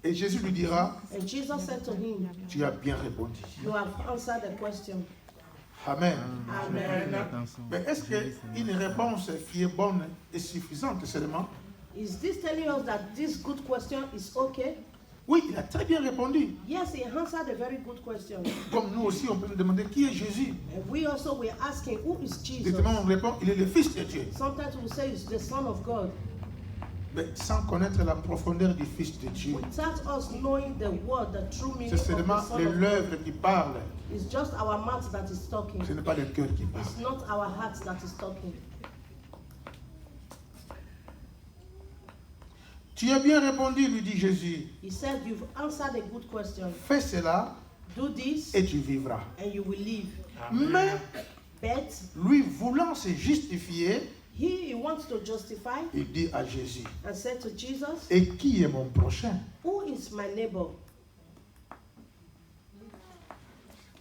Et Jésus lui dira, And Jesus said to him, tu as bien répondu. you have answered the question. Amen. Amen. Mais est-ce qu'une réponse qui est bonne et suffisante seulement? Is this telling us that this good question is okay? Oui, il a très bien répondu. Yes, he answered a very good question. Comme nous aussi, on peut nous demander qui est Jésus. And we also were asking, who is Jesus? Directement, on répond, il est le Fils de Dieu. Sometimes we say it's the Son of God. Mais sans connaître la profondeur du Fils de Dieu. Without us knowing the word, the true meaning C'est of seulement the Son of God. l'œuvre qui parle. It's just our mouth that is talking. Ce n'est pas le cœur qui parle. It's not our heart that is talking. Tu as bien répondu, lui dit Jésus. He said, you've answered a good question. Fais cela Do this et tu vivras. and you will live. Mais But lui voulant se justifier, he wants to justify il dit à Jésus, and said to Jesus, et qui est mon prochain? who is my neighbor?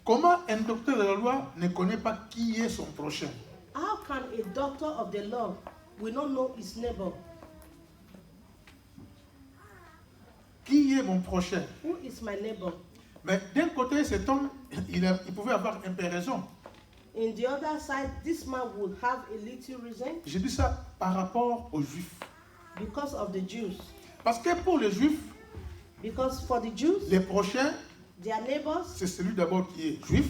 Comment un docteur de la loi ne connaît pas qui est son prochain? How can a doctor of the law will not know his neighbor? Qui est mon prochain? Who is my neighbor? Mais d'un côté, cet homme, il pouvait avoir un peu raison. In the other side, this man would have a little reason Je dis ça par rapport aux Juifs. because of the Jews. Parce que pour les Juifs, Because for the Jews, les prochains, their neighbors c'est celui d'abord qui est juif,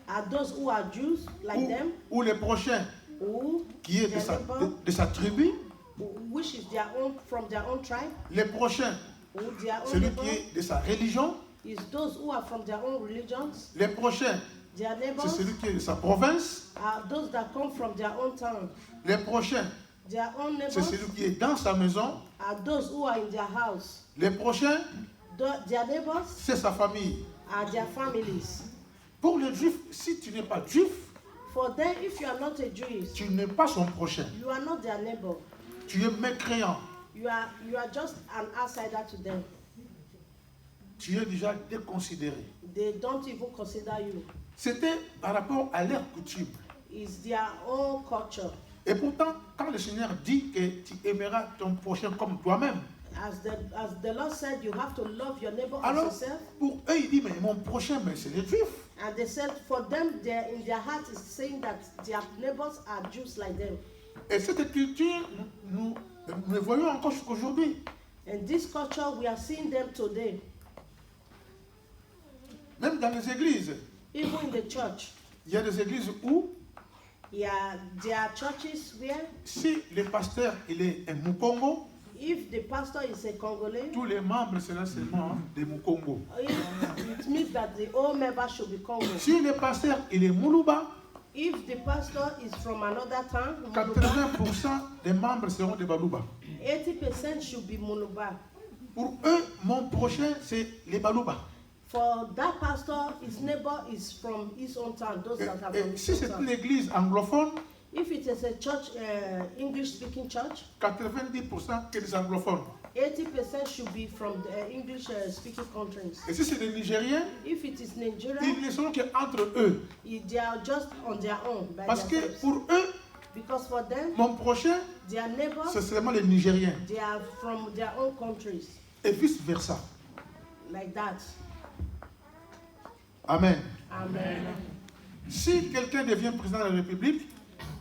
are those who are Jews like them, ou les prochains who qui est their neighbor, de sa tribu, which is their own from their own tribe, les prochains, who their own celui neighbor qui est de sa religion, is those who are from their own religions. les prochains, Their c'est neighbors celui qui est de sa province, are those that come from their own town. les prochains, Their own c'est neighbors celui qui est dans sa maison, are those who are in their house. les prochains, Their neighbors c'est sa famille. are their families. Pour les Juifs, si tu n'es pas juif, For them, if you are not a Jewish, tu n'es pas son prochain. you are not their neighbor. Tu es mécréant. You are just an outsider to them. Tu es déjà déconsidéré. They don't even consider you. C'était par rapport à leur coutume. It's their own culture. Et pourtant, quand le Seigneur dit que tu aimeras ton prochain comme toi-même, As the Lord said, you have to love your neighbor as alors yourself. pour eux, il dit, mais mon prochain, mais c'est les Juifs. And they said, for them, in their heart is saying that their neighbors are Jews like them. Et cette culture, nous le voyons encore jusqu'aujourd'hui. And this culture, we are seeing them today. Même dans les églises, Even in the church. il y a des églises où, Yeah, there are churches where si le pasteur il est un Mukongo, if the pastor is a Congolese, tous les membres seront seulement des Mukongo. it means that the whole member should be Congo. Si le pasteur il est Muluba, If the pastor is from another town, 80% des membres seront des Baluba. 80% should be Muluba. Pour eux, mon prochain, c'est les Baluba. For that pastor, his neighbor is from his own town, those that are from Et his si own c'est town. une église anglophone, If it is a church, English-speaking church, 90% que des anglophones. 80% should be from the English-speaking countries. Et si c'est des Nigériens, If it is Nigeria, ils ne sont qu'entre eux. they are just on their own. By Parce que themselves. pour eux, Because for them, mon prochain, their neighbors, c'est seulement les Nigériens. they are from their own countries. Et vice-versa. Like that. Amen. Amen. Si quelqu'un devient président de la République,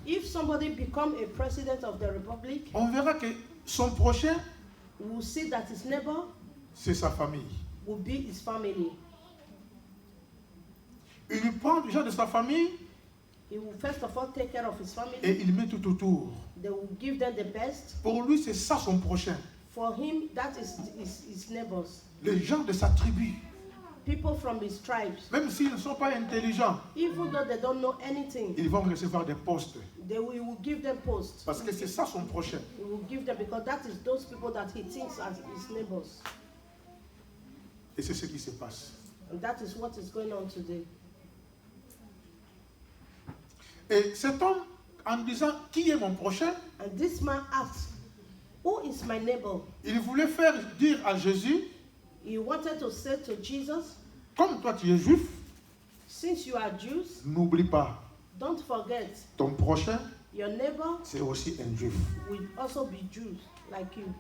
If somebody become a president of the republic, on verra que son prochain, we will see that his neighbor c'est sa famille. will be his family. Il lui prend déjà de sa famille He will first of all take care of his et family. il met tout autour. They will give them the best. Pour lui, c'est ça son prochain. For him, that is his neighbors. Les gens de sa tribu. People from his tribes. Même s'ils ne sont pas intelligents, Even though they don't know anything, ils vont recevoir des postes. he will give them posts. Parce que c'est ça son prochain. He will give them because that is those people that he thinks as his neighbors. Et c'est ce qui se passe. And that is what is going on today. Et cet homme, en disant qui est mon prochain, And this man asked, who is my neighbor? il voulait faire dire à Jésus, He wanted to say to Jesus, comme toi tu es juif, since you are Jews, n'oublie pas, don't forget ton prochain, your neighbor c'est aussi un juif. will also be Jews like you.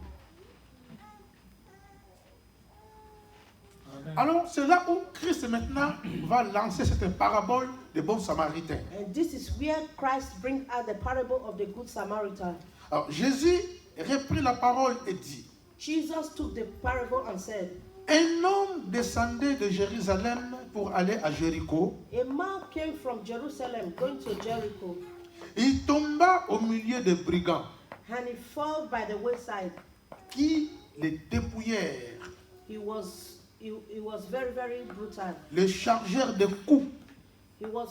Alors, c'est là où Christ maintenant va lancer cette parabole des bons samaritains. And this is where Christ brings out the parable of the Good Samaritan. Alors, Jésus reprit la parole et dit, Jesus took the parable and said, un homme descendait de Jérusalem pour aller à Jéricho. a man came from Jerusalem going to Jericho, Il tomba au milieu des brigands and he fell by the wayside. qui le dépouillèrent, He was very, very brutal. le chargèrent de coups He was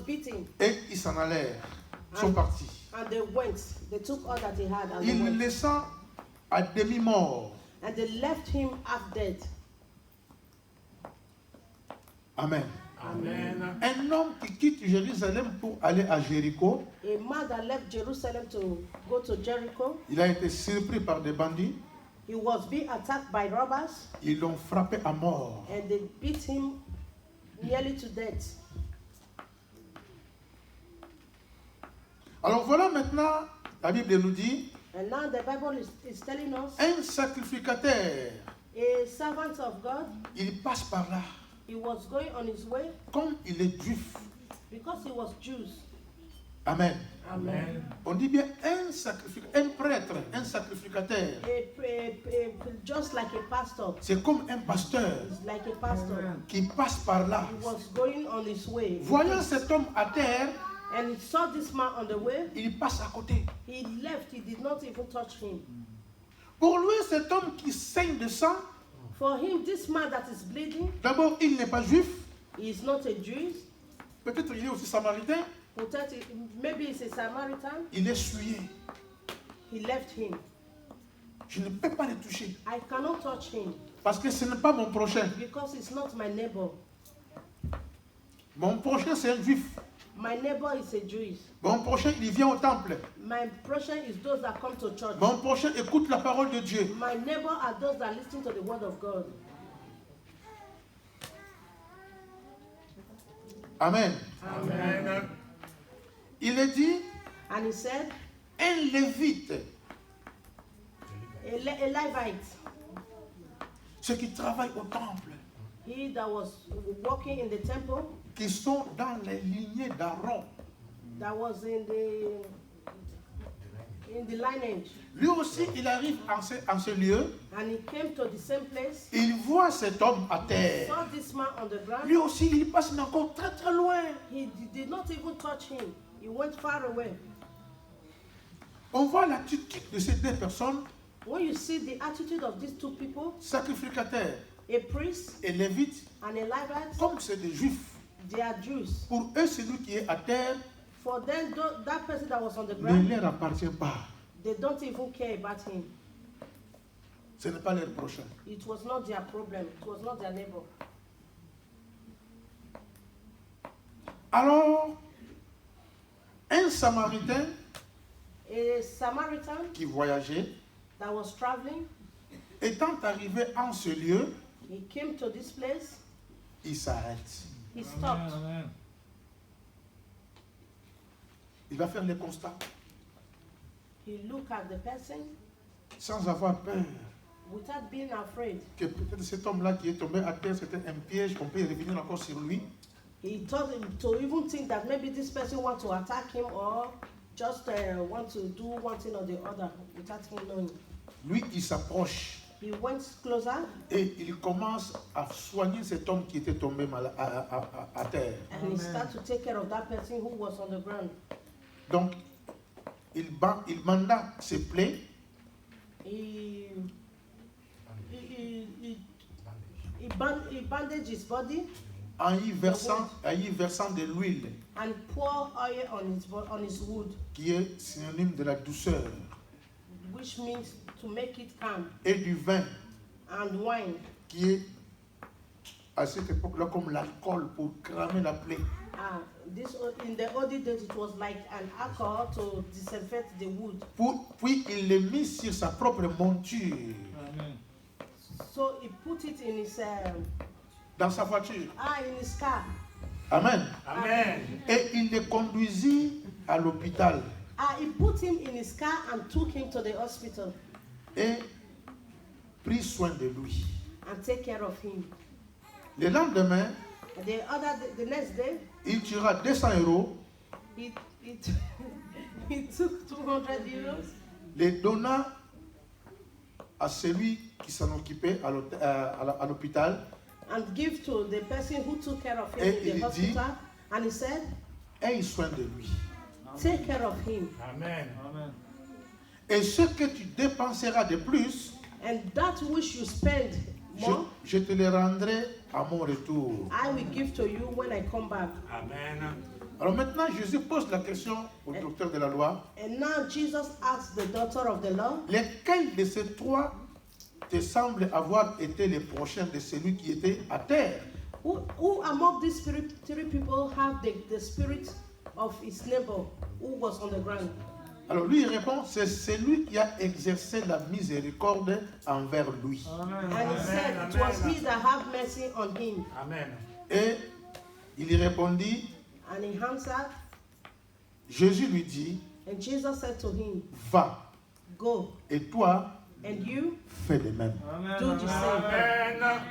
beaten, et ils s'en allèrent, sont partis. and they took all that he had and they Il le went. laissa à demi-mort. And they left him half dead. Amen. Amen. Un homme qui quitte Jérusalem pour aller à Jéricho, A man that left Jerusalem to go to Jericho, il a été surpris par des bandits. he was being attacked by robbers, Ils l'ont frappé à mort. and they beat him nearly to death. Alors voilà maintenant, la Bible nous dit, And now the Bible is telling us, un sacrificateur, a servant of God, il passe par là, he was going on his way comme il est juif. because he was Jews. Amen. Amen. On dit bien un sacrificateur, un prêtre, un sacrificateur. Just like a pastor. C'est comme un pasteur It's like a pastor. qui passe par là. He was going on his way. Voyant cet homme à terre, And he saw this man on the way. il passe à côté. He left. He did not even touch him. Pour lui, cet homme qui saigne de sang, For him, this man that is bleeding, d'abord, il n'est pas juif. he is not a Jew. Peut-être il est aussi samaritain. Maybe he's a Samaritan. Il est souillé. He left him. Je ne peux pas le toucher. I cannot touch him Parce que ce n'est pas mon prochain. because he's not my neighbor. Mon prochain, c'est un juif. My neighbor is a Jew. Mon prochain, il vient au temple. My portion is those that come to church. Mon prochain écoute la parole de Dieu. My neighbor are those that listen to the word of God. Amen. Amen. Il est dit, And he said, un lévite, a Levite, ceux qui travaillent au temple, he that was working in the temple, qui sont dans les lignées d'Aaron. that was in the lineage, Lui aussi, il arrive en ce lieu. and he came to the same place, Il voit cet homme à terre. saw this man on the ground. Lui aussi, il passe mais encore très très loin. He did not even touch him. He went far away. On voit l'attitude de ces deux personnes, When you see the attitude of these two people, sacrificateurs a priest et lévites, and a Levite, comme c'est des juifs. they are Jews. Pour eux, celui qui est à terre For them, that person that was on the ne ground, leur appartient pas. they don't even care about him. Ce n'est pas leur prochain. It was not their problem. It was not their neighbor. Alors, un Samaritain A Samaritan qui voyageait, that was traveling, étant arrivé en ce lieu, he came to this place, il s'arrête. he stopped. Amen. Il va faire le constat He looked at the person sans avoir peur without being afraid. que peut-être cet homme-là qui est tombé à terre, c'était un piège, qu'on peut revenir encore sur lui. He told him to even think that maybe this person wants to attack him or just want to do one thing or the other without him knowing. Lui, il s'approche He went closer et il commence à soigner cet homme qui était tombé à terre. and he started to take care of that person who was on the ground. Donc, il manda ses plaies He bandaged his body en y versant de l'huile and poured oil on his wound, qui est synonyme de la douceur, which means to make it calm, et du vin and wine, qui est à cette époque-là comme l'alcool pour cramer la plaie. In the olden days it was like an alcohol to disinfect the wound. Puis il le mit sur sa propre monture, Amen. So he put it in his dans sa voiture. in his car. Amen. Amen. Et il le conduisit à l'hôpital. He put him in his car and took him to the hospital. Et pris soin de lui. and take care of him. Le lendemain, The next day, il tira 200 euros, he he took 200 euros les donna à celui qui s'en occupait à l'hôpital. and give to the person who took care of him Et in il the dit- hospital. And he said, Aie soin de lui. take care of him. Amen. Amen. Et ce que tu dépenseras de plus, And that which you spend more, je te le rendrai à mon retour. I will give to you when I come back. Amen. Alors maintenant, Jésus pose la question au docteur de la loi. And now Jesus asked the daughter of the law, Lesquels de ces trois te semblent avoir été les prochains de celui qui était à terre? who among these three people have the spirit of his neighbor who was on the ground? Alors lui, il répond, c'est celui qui a exercé la miséricorde envers lui. Amen. And he said, it was he that had mercy on him. Amen. Et il y répondit, And he answered, Jésus lui dit, and Jesus said to him, va, go, et toi, and you fais de même. Amen. do the same. Amen.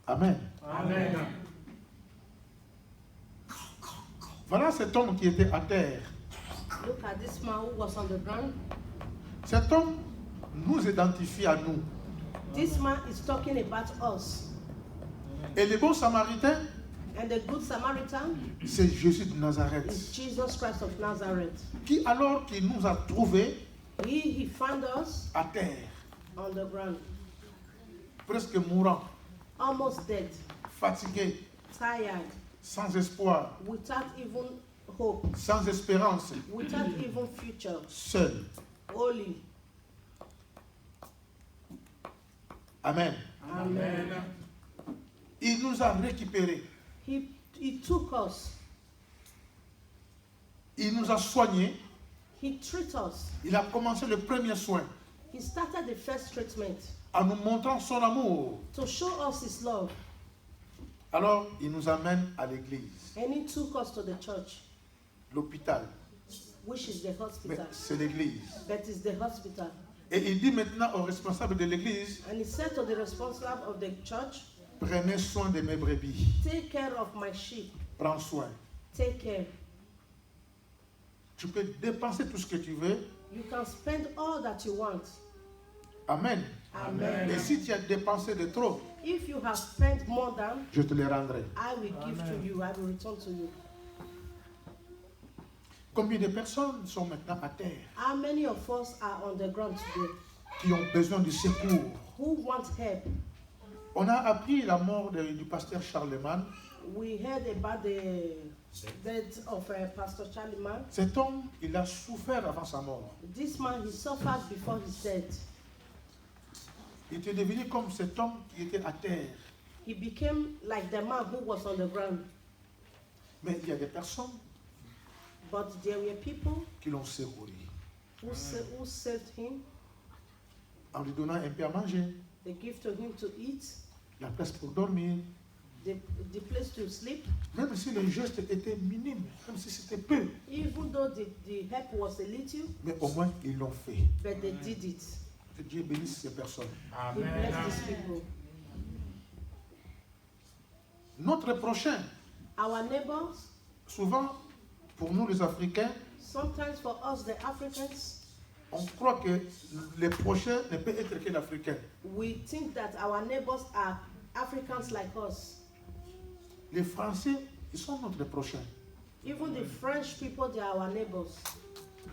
Amen. Amen. Voilà cet homme qui était à terre. Look at this man who was on the ground. Cet homme nous identifie à nous. This man is talking about us. Et le bon samaritain, And the good Samaritan c'est Jésus de Nazareth, is Jesus Christ of Nazareth. qui alors qu'il nous a trouvés He found us à terre, on the ground, presque mourants, almost dead, fatigués, tired, sans espoir, without even hope, sans espérance, without even future, seuls. holy. Amen. Amen. Il nous a récupérés, He took us. il nous a soignés, He treated us. il a commencé le premier soin He started the first treatment en nous montrant son amour. to show us his love. Alors il nous amène à l'église, And he took us to the church, l'hôpital, which is the mais hospital. c'est l'église. That is the hospital. Et il dit maintenant aux responsables de l'église, And he said to the responsible of the church, prenez soin de mes brebis, take care of my sheep. prends soin. Take care. Tu peux dépenser tout ce que tu veux. You can spend all that you want. Amen. Amen. Et si tu as dépensé de trop, If you have spent more than, je te les rendrai. I will give to you. I will return to you. Combien de personnes sont maintenant à terre, How many of us are on the ground today qui ont besoin de secours? who want help? On a appris la mort du pasteur Charlemagne. We heard about the death of Pastor Charlie Man. Cet homme, il a souffert avant sa mort. This man, he suffered before his death. Il était devenu comme cet homme qui était à terre. He became like the man who was on the ground. Mais il y a des personnes But there were people qui l'ont secouru who saved him. en lui donnant un peu à manger, They give to him to eat, la place pour dormir, the place to sleep. même si le geste était minime, même si c'était peu, Even though the help was a little, mais au moins ils l'ont fait. but they did it. Que Dieu bénisse ces personnes. He Amen. blessed these people. Notre prochain, Our neighbors, souvent pour nous les Africains, sometimes for us the Africans, on croit que les prochains ne peut être que l'Africain. we think that our neighbors are Africans like us. Les Français, ils sont notre prochain. Even the French people, they are our neighbors.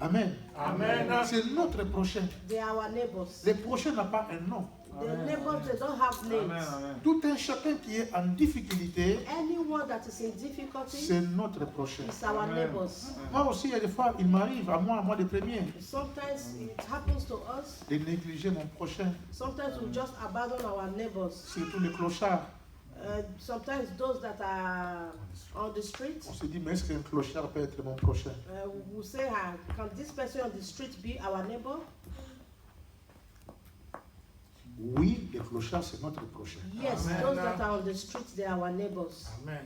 Amen. Amen. C'est notre prochain. They are our neighbors. Les prochains n'ont pas un nom. The neighbors, they don't have names. Amen. Amen. Tout un chacun qui est en difficulté, Anyone that is in difficulty c'est notre prochain. is our Amen. neighbors. Moi aussi, il y a des fois, il m'arrive à moi de premier, Sometimes it happens to us. de négliger mon prochain, Sometimes we just abandon our neighbors. surtout les clochards. Sometimes those that are on the street, On se dit, mais est-ce qu'un clochard peut être mon prochain? we say, can this person on the street be our neighbor? Oui, les clochards, c'est notre prochain. Yes, Amen. those that are on the street, they are our neighbors. Amen.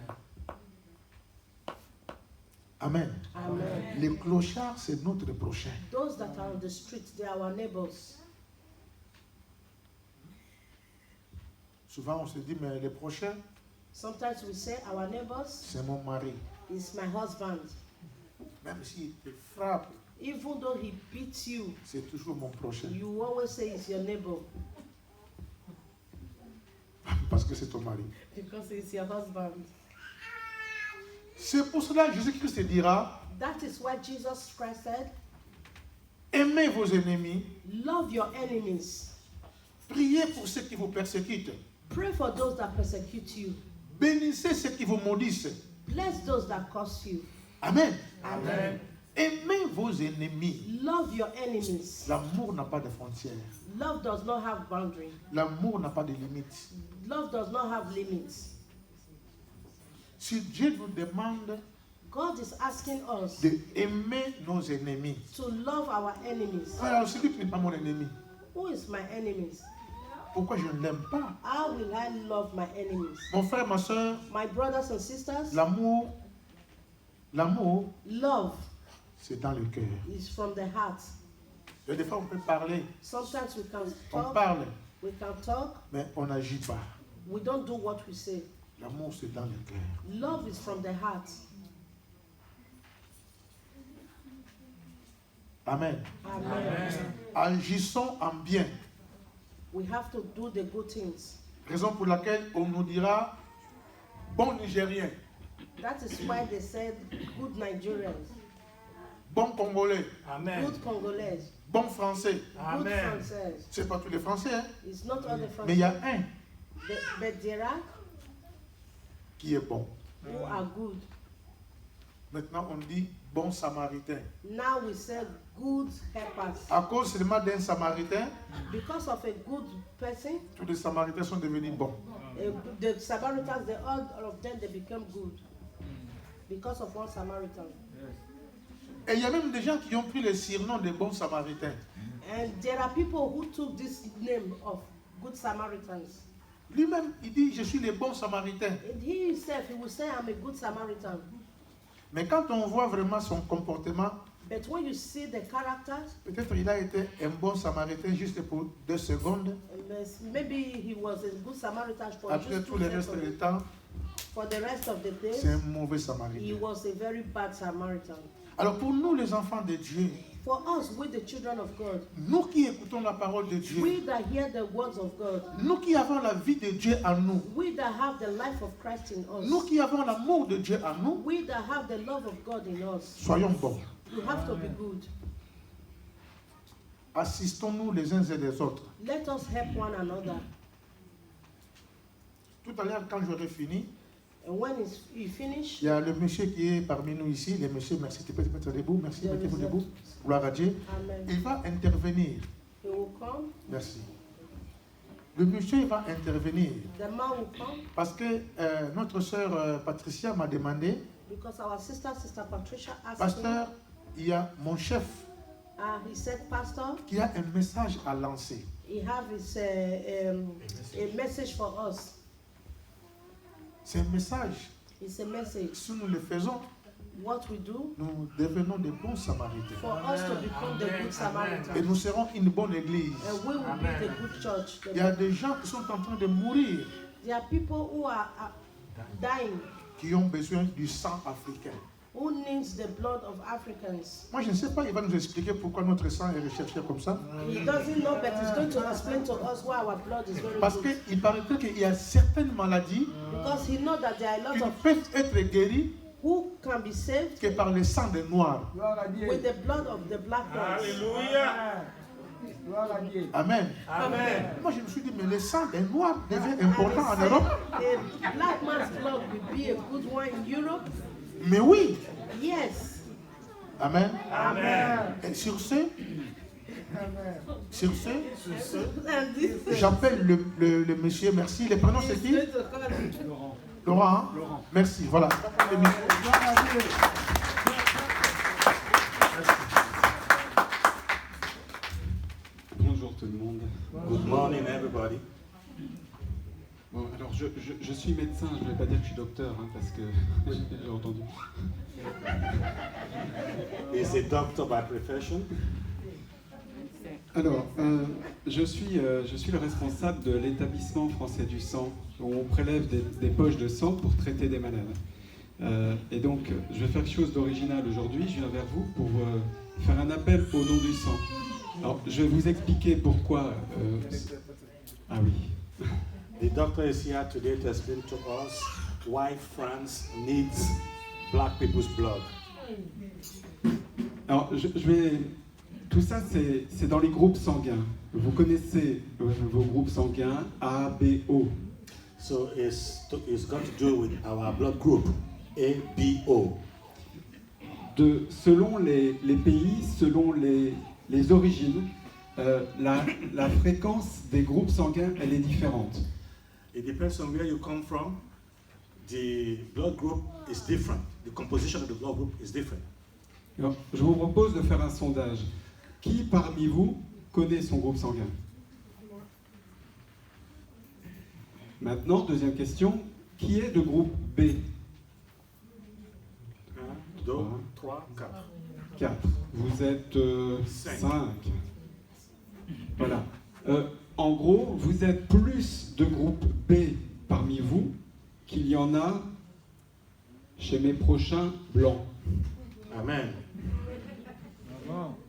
Amen. Amen. Les clochards, c'est notre prochain. Those that are on the street, they are our neighbors. Souvent, on se dit, mais les prochains, Sometimes we say our neighbors c'est mon mari. is my husband. Même s'il te frappe, Even though he beats you, c'est toujours mon prochain. you always say it's your neighbor Parce que c'est ton mari. because it's your husband. C'est pour cela que Jésus-Christ dira, That is why Jesus Christ said, aimez vos ennemis, love your enemies. priez pour ceux qui vous persécutent, Pray for those that persecute you. bénissez ceux qui vous maudissent. Bless those that curse you. Amen. Amen. Aimez vos ennemis. Love your enemies. L'amour n'a pas de frontières. Love does not have boundary. L'amour n'a pas de limites. Love does not have limits. Si Dieu vous demande God is asking us d'aimer nos ennemis, to love our enemies. alors celui qui n'est pas mon ennemi, Who is my enemies? pourquoi je ne l'aime pas? How will I love my enemies? Mon frère, ma soeur, My brothers and sisters, l'amour, love c'est dans le cœur. is from the heart. Et des fois, on peut parler, Sometimes we can on talk, parle, mais on n'agit pas. we don't do what we say. L'amour, c'est dans le cœur. Love is from the heart. Amen. Amen. Agissons en bien. We have to do the good things. Raison pour laquelle on nous dira, bon Nigérien, That is why they said good Nigerians, bon Congolais, Amen. good Congolese, bon Français. good Amen. Français. C'est pas tous les Français, hein? It's not all the Mais il y Français, a un but there are qui est bon. who are good. Maintenant, on dit bon Samaritain. Now we say good helpers. À cause seulement d'un Samaritain, Because of a good person, tous les Samaritains sont devenus bons. the Samaritans, all of them, they became good. Because of one Samaritan. Et il y a même des gens qui ont pris le surnom de bons Samaritains. And there are people who took this name of good Samaritans. Lui-même, il dit, je suis le bon Samaritain. And he himself, he will say, I'm a good Samaritan. Mais quand on voit vraiment son comportement, But when you see the characters, peut-être il a été un bon Samaritain juste pour 2 secondes. maybe he was a good Samaritan for Après just tout 2 le reste du seconds. temps, For the rest of the c'est un days, mauvais he Samaritain. was a very bad Samaritan. Alors pour nous, les enfants de Dieu, For us, with the children of God, nous qui écoutons la parole de Dieu, we that hear the words of God, nous qui avons la vie de Dieu en nous, we that have the life of Christ in nous us, qui avons l'amour de Dieu en nous, we that have the love of God in us, soyons bons. you have to be good. Assistons-nous les uns et les autres. Let us help one another. Tout à l'heure, quand j'aurai fini, And when you finish, il y a le monsieur qui est parmi nous ici. Le monsieur, merci, tu peux te mettre debout. Merci, mettez-vous debout. Gloire à Dieu. amen, Il va intervenir. he will come, Merci. Le monsieur il va intervenir. the man will come, Parce que notre sœur Patricia m'a demandé, because our sister Patricia asked pasteur, il y a mon chef me, he said, Pastor, qui a un message à lancer. he have his, a message for us. C'est un message. It's a message. Si nous le faisons, What we do nous devenons des bons samaritains. for us to become the good Et Samaritan. nous serons une bonne église. And we will be the good church. Il y a des gens qui sont en train de mourir, There are people who are dying, qui ont besoin du sang africain. who needs the blood of Africans. Moi, je ne sais pas, il va nous expliquer pourquoi notre sang est recherché comme ça. He doesn't know, but he's going to explain to us why our blood is very Parce good. qu'il paraît qu'il y a certaines maladies Because he knows that there are a qui lot ne of peuvent être guéries who can be saved que par le sang des Noirs. Gloire à Dieu. with the blood of the black ones. Alléluia. Gloire à Dieu. Amen. Amen. Moi, je me suis dit, mais le sang des Noirs devient important en Europe. A black man's blood will be a good one in Europe. Mais oui. Yes. Amen. Amen. Et sur ce, And this j'appelle le monsieur, merci. Le prénom c'est is qui? going to come. Laurent. Hein? Merci. Voilà. Le micro. Gloire à Dieu. Bonjour tout le monde. Good morning, everybody. Bon, alors je suis médecin, je ne vais pas dire que je suis docteur, hein, parce que j'ai entendu. He's a doctor by profession. Alors, je suis le responsable de l'établissement français du sang, où on prélève des poches de sang pour traiter des malades. Et donc, je vais faire quelque chose d'original aujourd'hui. Je viens vers vous pour faire un appel au don du sang. Alors, je vais vous expliquer pourquoi. Ah oui. The doctor is here today to explain to us why France needs black people's blood. Alors, je vais. Tout ça, c'est dans les groupes sanguins. Vous connaissez vos groupes sanguins A, B, O. So it's got to do with our blood group, A, B, O. Selon les pays, selon les origines, la fréquence des groupes sanguins, elle est différente. It depends on where you come from. The blood group is different. The composition of the blood group is different. Alors, je vous propose de faire un sondage. Qui parmi vous connaît son groupe sanguin? Maintenant, deuxième question. Qui est de groupe B? 1, 2, 3, 4. 4. Vous êtes 5. Voilà. En gros, vous êtes plus de groupe B parmi vous qu'il y en a chez mes prochains blancs. Amen.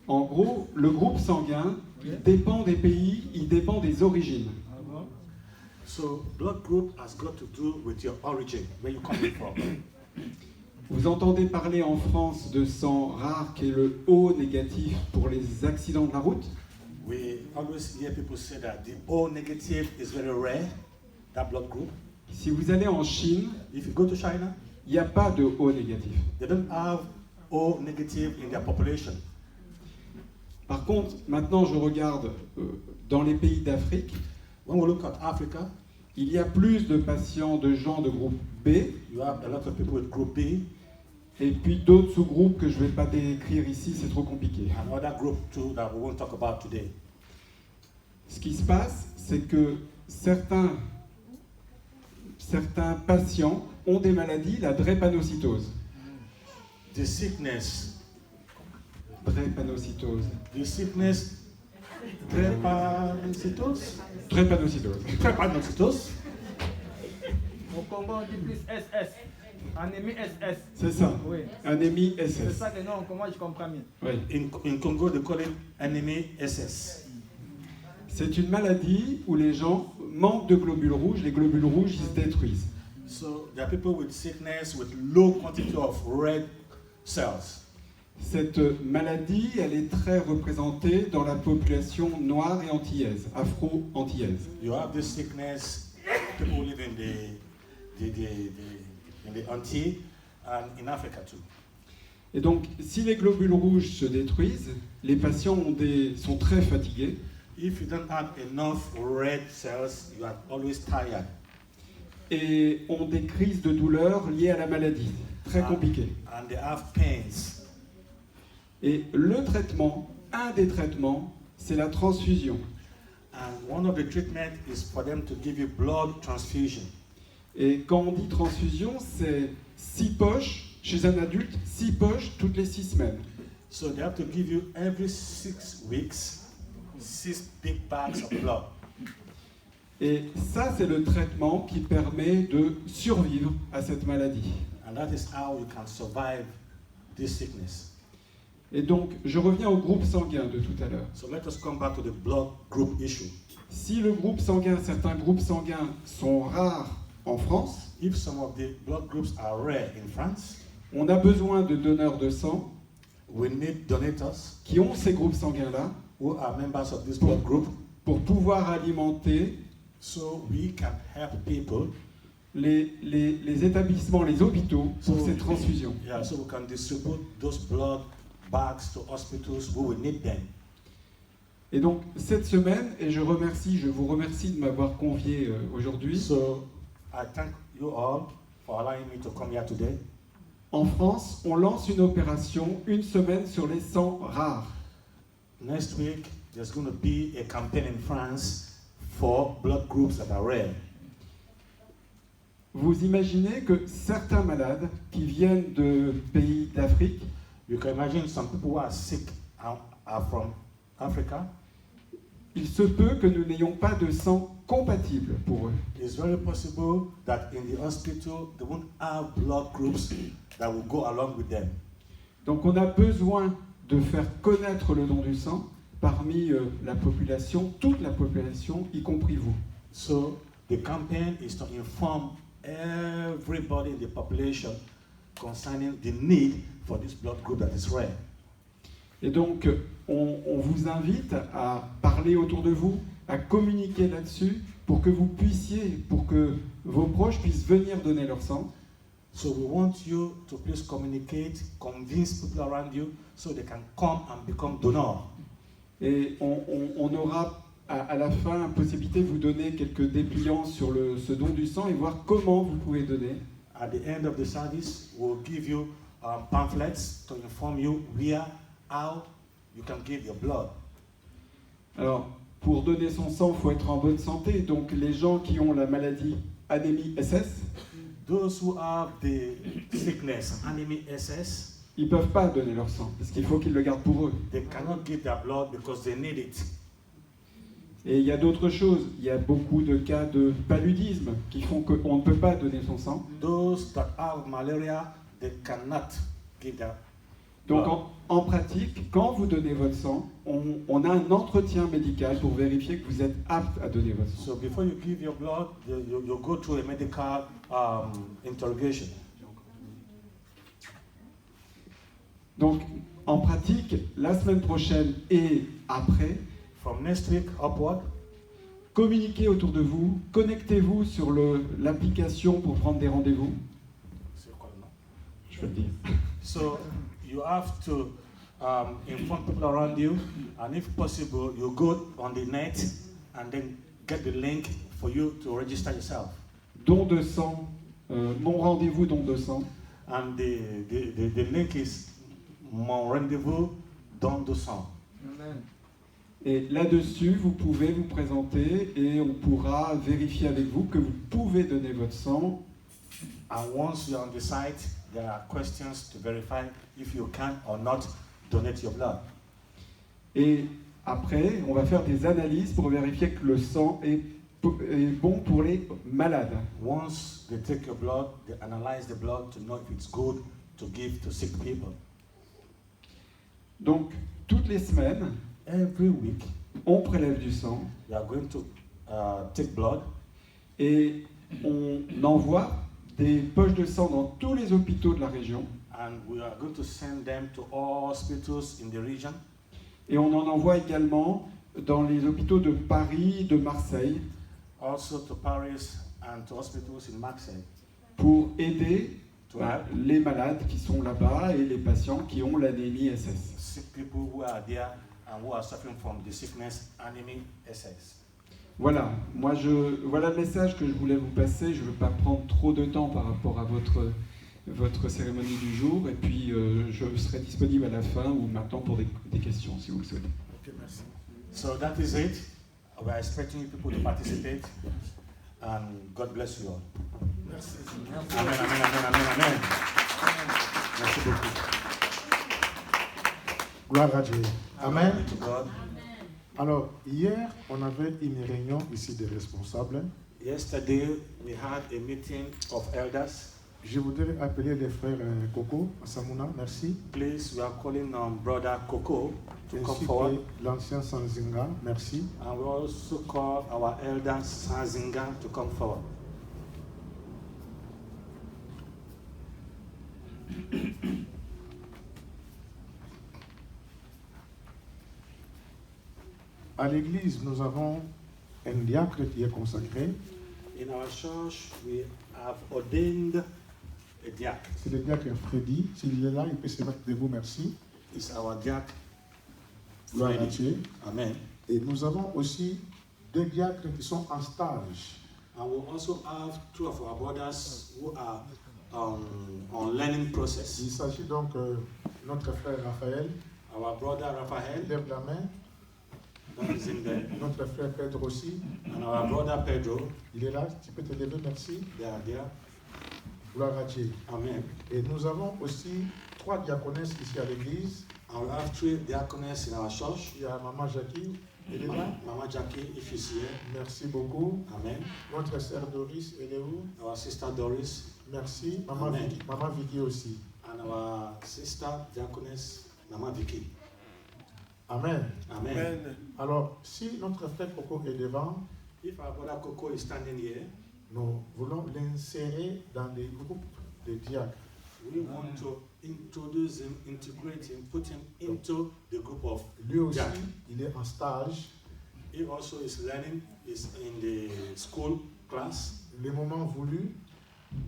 En gros, le groupe sanguin, il dépend des pays, il dépend des origines. So blood group has got to do with your origin, where you come from. Vous entendez parler en France de sang rare qui est le O négatif pour les accidents de la route? We always hear people say that the O negative is very rare, that blood group. Si vous allez en Chine, If you go to China, il n'y a pas de O négatif. they don't have O negative in their population. Par contre, maintenant je regarde dans les pays d'Afrique, When we look at Africa, il y a plus de patients de gens de groupe B, you have a lot of people with group B et puis d'autres sous-groupes que je ne vais pas décrire ici, c'est trop compliqué. and other group too that we won't talk about today. Ce qui se passe, c'est que certains patients ont des maladies, la drépanocytose. The sickness, Drépanocytose. drepanocytosis, Drépanocytose. drepanocytosis. Au Congo, on dit plus SS. Anémie SS. C'est ça. Oui. Anémie C'est SS. ça que nous, en Congo, je comprends mieux. Oui. In Congo, they call it anemia SS. C'est une maladie où les gens manquent de globules rouges, les globules rouges ils se détruisent. So there are people with sickness with low quantity of red cells. Cette maladie, elle est très représentée dans la population noire et antillaise, afro-antillaise. You have this sickness, people who live in the Antilles and in Africa too. Et donc, si les globules rouges se détruisent, les patients sont très fatigués. If you don't have enough red cells, you are always tired. Et ont des crises de douleur liées à la maladie. Très compliquées. And they have pains. Et le traitement, un des traitements, c'est la transfusion. And one of the treatment is for them to give you blood transfusion. Et quand on dit transfusion, c'est 6 poches, chez un adulte, 6 poches toutes les 6 semaines. So they have to give you every 6 weeks, 6 big bags of blood. Et ça, c'est le traitement qui permet de survivre à cette maladie. And that is how you can survive this sickness. Et donc, je reviens au groupe sanguin de tout à l'heure. So let us come back to the blood group issue. Si le groupe sanguin, certains groupes sanguins sont rares en France, If some of the blood groups are rare in France, on a besoin de donneurs de sang we need donators qui ont ces groupes sanguins-là who are members of this blood group pour pouvoir alimenter so we can help people. les établissements, les hôpitaux pour ces transfusions. Yeah, so we can distribute those blood bags to hospitals who will need them. Et donc, cette semaine, et je vous remercie de m'avoir convié aujourd'hui, So I thank you all for allowing me to come here today. en France, on lance une opération une semaine sur les sangs rares. Next week, there's going to be a campaign in France for blood groups that are rare. vous imaginez que certains malades qui viennent de pays d'Afrique, You can imagine some people who are sick are from Africa. il se peut que nous n'ayons pas de sang compatible pour eux. It's very possible that in the hospital they won't have blood groups that will go along with them. Donc on a besoin de faire connaître le don du sang parmi la population, toute la population, y compris vous. So the campaign is to inform everybody in the population concerning the need for this blood group that is rare. Et donc on vous invite à parler autour de vous, à communiquer là-dessus pour que vous puissiez, pour que vos proches puissent venir donner leur sang. So we want you to please communicate, convince people around you so they can come and become donors. Et on aura à la fin la possibilité de vous donner quelques dépliants sur ce don du sang et voir comment vous pouvez donner. At the end of the service, we'll give you pamphlets to inform you where, how you can give your blood. Alors, pour donner son sang, il faut être en bonne santé. Donc, les gens qui ont la maladie anémie SS, Those who have the sickness, anemia SS, ils ne peuvent pas donner leur sang parce qu'il faut qu'ils le gardent pour eux. they cannot give their blood because they need it. Et il y a d'autres choses. Il y a beaucoup de cas de paludisme qui font qu'on ne peut pas donner son sang. Those that have malaria, they cannot give their Donc, blood. en pratique, quand vous donnez votre sang, on a un entretien médical pour vérifier que vous êtes apte à donner votre sang. So before you give your blood, you go through a medical interrogation. Donc, en pratique, la semaine prochaine et après, From next week upward, communiquez autour de vous, connectez-vous sur l'application pour prendre des rendez-vous. Je peux le dire. so you have to inform people around you, and if possible, you go on the net and then get the link for you to register yourself. Don de sang, mon rendez-vous don de sang. And the link is Mon Rendez-vous Don de Sang. Amen. Et là-dessus, vous pouvez vous présenter et on pourra vérifier avec vous que vous pouvez donner votre sang. And once you're on the site, there are questions to verify if you can or not donate your blood. Et après, on va faire des analyses pour vérifier que le sang est bon pour les malades. Once they take your blood, they analyze the blood to know if it's good to give to sick people. Donc, toutes les semaines, Every week, on prélève du sang we are going to take blood, et on envoie des poches de sang dans tous les hôpitaux de la région. and we are going to send them to all hospitals in the region. Et on en envoie également dans les hôpitaux de Paris, de Marseille, Also to Paris and to hospitals in Marseille pour aider to help les malades qui sont là-bas et les patients qui ont l'anémie SS. sick people who are there and who are suffering from the sickness anemia SS. Voilà, voilà le message que je voulais vous passer. Je ne veux pas prendre trop de temps par rapport à votre cérémonie du jour. Et puis, je serai disponible à la fin ou maintenant pour des questions, si vous le souhaitez. Okay, merci. So that is it. We are expecting people to participate, and God bless you all. Merci. Amen, amen, amen, amen, amen. Merci beaucoup. Gloire à Dieu. Amen. Glory to God. Alors, hier, on avait une réunion ici des responsables. Yesterday, we had a meeting of elders. Je voudrais appeler les frères Coco, Samuna, merci, Please, we are calling on Brother Coco to come ainsi forward. que l'ancien Sanzinga, merci. And we also call our elders Sanzinga to come forward. À l'église, nous avons un diacre qui est consacré. In our church, we have ordained a diacre. C'est le diacre Freddy. S'il est là, il peut se mettre debout, merci. It's our diacre. Gloire à Freddy. Dieu. Amen. Et nous avons aussi deux diacres qui sont en stage. And we also have two of our brothers who are on learning process. Il s'agit donc de notre frère Raphaël. Our brother Il Raphael, lève la main. that is in there. Notre frère Pedro aussi, And our brother Pedro, il est là, tu peux te lever, merci. they are there. Gloire à Dieu. Amen. Et nous avons aussi 3 diaconesses ici à l'église. And we have 3 diaconess in our church. Il y a Maman Jackie, elle est là. Mama Jackie, if she's here. Merci beaucoup. Amen. Notre sœur Doris, elle est où? Our sister Doris. Merci. Maman Amen. Vicky, Maman Vicky aussi. And our sister diaconess, Mama Vicky. Amen. Amen. Alors, si notre frère Coco est devant, If our brother Coco is standing here, nous voulons l'insérer dans les groupes de diacres. we want to introduce him, integrate him, put him into the group of Lui aussi, diacres. il est en stage. He also is learning, is in the school class. Le moment voulu,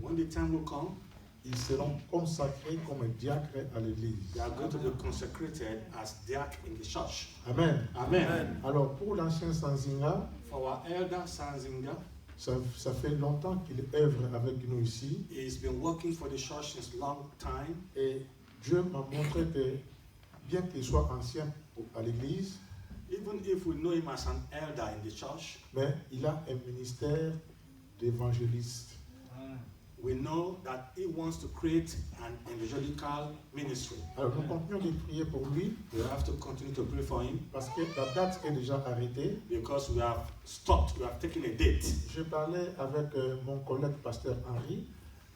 When the time will come, ils seront consacrés comme diacres à l'église. they are going to be consecrated as diac in the church. Amen. Amen. Alors, pour l'ancien Sanzinga, For our elder Sanzinga, ça fait longtemps qu'il œuvre avec nous ici. he's been working for the church since long time. Et Dieu m'a montré que, bien qu'il soit ancien à l'église, Even if we know him as an elder in the church, mais il a un ministère d'évangéliste. we know that he wants to create an evangelical ministry. Alors, nous continuons de prier pour lui We have to continue to pray for him parce que la date est déjà arrêtée. because we have stopped, we have taken a date. Je parlais avec mon collègue pasteur Henri.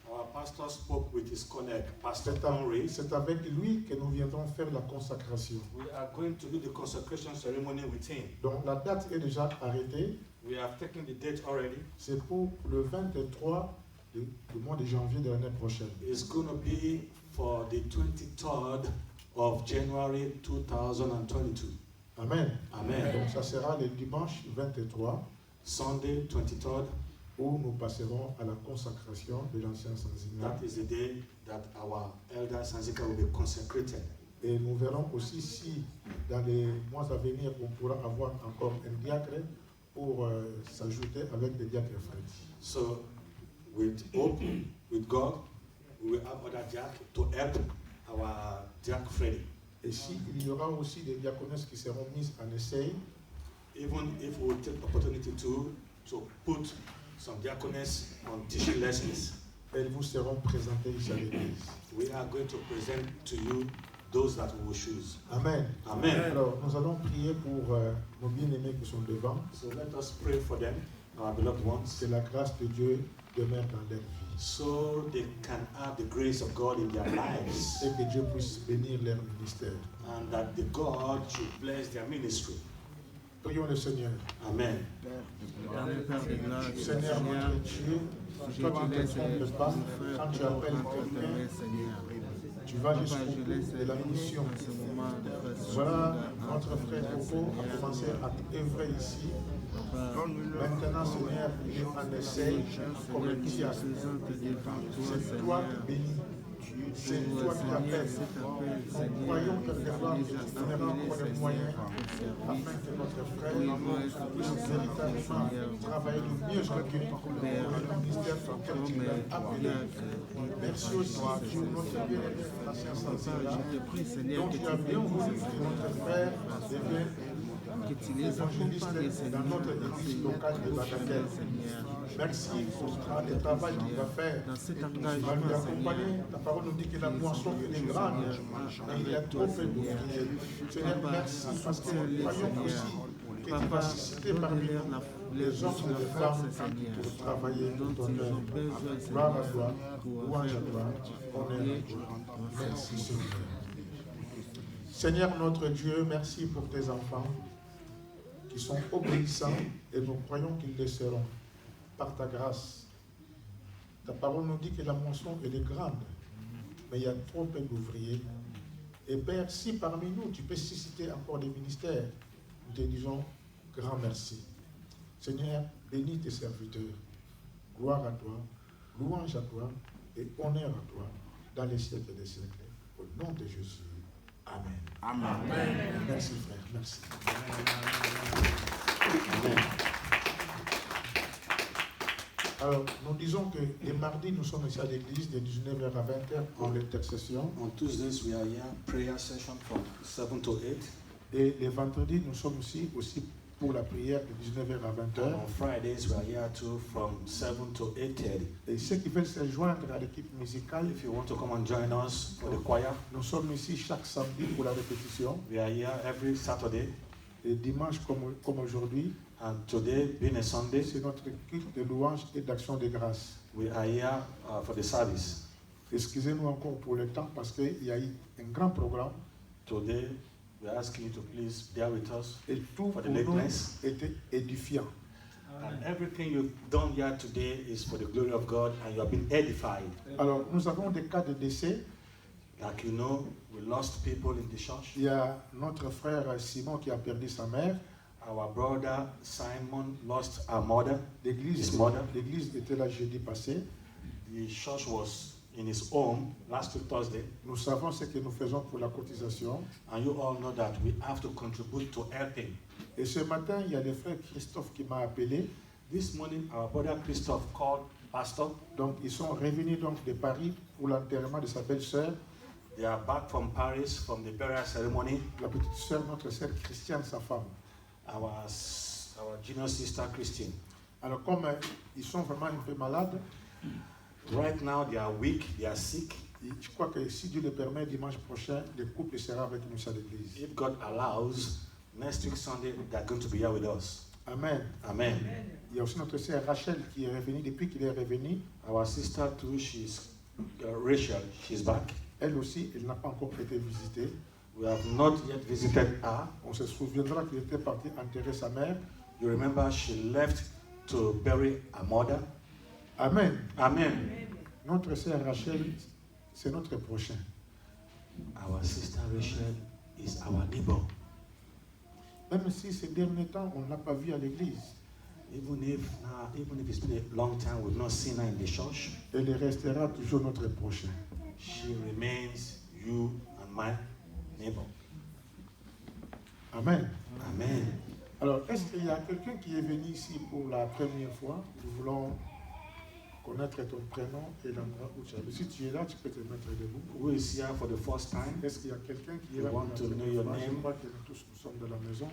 Our pastor spoke with his colleague, Pastor C'est Henry. c'est avec lui que nous viendrons faire la consacration. We are going to do the consecration ceremony with him. Donc la date est déjà arrêtée. We have taken the date already. C'est pour le 23 du mois de janvier de l'année prochaine. It's going to be for the 23rd of January 2022. Amen. Amen. Donc ça sera le dimanche 23 Sunday 23rd, où nous passerons à la consacration de l'ancien Sanzinga. that is the day that our elder Sanzika will be consecrated. Et nous verrons aussi si dans les mois à venir on pourra avoir encore un diacre pour s'ajouter avec des diacres frères. So, with hope, with God, we will have other diac to help our diac Freddy. Et s'il y aura aussi des diaconesses qui seront mises en essai, Even if we will take opportunity to put some diaconess on teaching lessons, elles vous seront présentées ici à l'église. we are going to present to you those that we will choose. Amen. Amen. Alors, nous allons prier pour nos bien-aimés qui sont devant. So let us pray for them, our beloved ones, Que la grâce de Dieu demeure dans leur vie. so they can have the grace of God in their lives, Et que Dieu puisse bénir leur ministère. and that the God should bless their ministry. Prions le Seigneur. Amen. Éternel Père de grâce, Seigneur, notre Dieu, je toi te tu laisse ne te trompes pas. Quand tu appelles quelqu'un, Seigneur. tu vas Papa, jusqu'au je bout laisse de la mission. en ce moment de façon Voilà, notre frère Coco a commencé à œuvrer ici. Maintenant, Seigneur, il est en essai comme le diable. C'est toi qui bénis. C'est toi qui appelles. Nous croyons quelquefois que tu donneras encore les moyens afin que notre frère puisse véritablement travailler du mieux que lui pour le ministère pour lequel tu l'as appelé. Merci aussi pour notre bien-aimé l'ancien Sanzinga, dont tu as bien voulu que notre frère devienne évangéliste dans notre église locale de Batakel. Merci pour le travail qu'il va faire. Il va nous accompagner. Ta parole nous dit que la moisson est grande et il y a trop peu d'ouvriers. Seigneur, merci parce que nous croyons aussi que tu vas susciter parmi nous les hommes et les femmes pour travailler pour ton œuvre. Gloire à toi, louange à toi, honneur à toi. Merci Seigneur. Seigneur notre Dieu, merci pour tes enfants qui sont obéissants et nous croyons qu'ils le seront par ta grâce. Ta parole nous dit que la moisson elle est grande, mais il y a trop peu d'ouvriers. Et Père, si parmi nous tu peux susciter encore des ministères, nous te disons grand merci. Seigneur, bénis tes serviteurs. Gloire à toi, louange à toi et honneur à toi dans les siècles des siècles. Au nom de Jésus. Amen. Amen. Merci frère, merci. Amen. Alors, nous disons que les mardis, nous sommes ici à l'église de 19h à 20h pour l'intercession. On Tuesdays we are here, prayer session from 7 to 8. Et les vendredis, nous sommes ici aussi pour la prière de 19h à And 20h. on Fridays, we are here too from 7 to 8:30. Et ceux qui veulent se joindre à l'équipe musicale, If you want to come and join us for the choir, nous sommes ici chaque samedi pour la répétition. we are here every Saturday. Et dimanche comme aujourd'hui, And today, being a Sunday, c'est notre culte de louange et d'action de grâce. we are here for the service. Excusez-nous encore pour le temps parce qu'il y a eu un grand programme Today, we are asking you to please bear with us et tout for pour the nous lateness. était édifiant. And everything you've done here today is for the glory of God, and you have been edified. Alors, nous avons des cas de décès. Like you know, we lost people in the church. Il y a notre frère Simon qui a perdu sa mère. Our brother Simon lost our mother. L'église était là jeudi passé. The church was in his home last Thursday. Nous savons ce que nous faisons pour la cotisation. And you all know that we have to contribute to helping. Et ce matin, il y a le frère Christophe qui m'a appelé. This morning, our brother Christophe called Pastor. Donc, ils sont revenus donc de Paris pour l'enterrement de sa belle-sœur. They are back from Paris from the burial ceremony. La petite sœur, notre sœur Christiane, sa femme. Our junior sister Christine. Alors, comme ils sont vraiment un peu malades, Right now, they are weak, they are sick. je crois que si Dieu le permet, dimanche prochain, le couple sera avec nous à l'église. If God allows, next week Sunday, they are going to be here with us. Amen. Amen. Il y a aussi notre sœur Rachel qui est revenue. Depuis qu'il est revenu, Our sister too, Rachel, she's back. elle aussi, elle n'a pas encore été visitée. We have not yet visited her. On se souviendra qu'il était parti enterrer sa mère. You remember she left to bury her mother. Amen. Amen. Notre sœur Rachel, c'est notre prochain. Our sister Rachel is our neighbor. Même si ces derniers temps, on ne l'a pas vue à l'église, Even if it's been a long time we've not seen her in the church, elle restera toujours notre prochain. she remains you and my neighbor. Amen. Amen. Alors, est-ce qu'il y a quelqu'un qui est venu ici pour la première fois? Nous voulons connaître ton prénom et l'endroit où tu es. Si tu es là, tu peux te mettre debout. Who is here for the first time? Est-ce qu'il y a quelqu'un qui est You là pour want la to know première your fois? Je name? crois que nous tous nous sommes de la maison.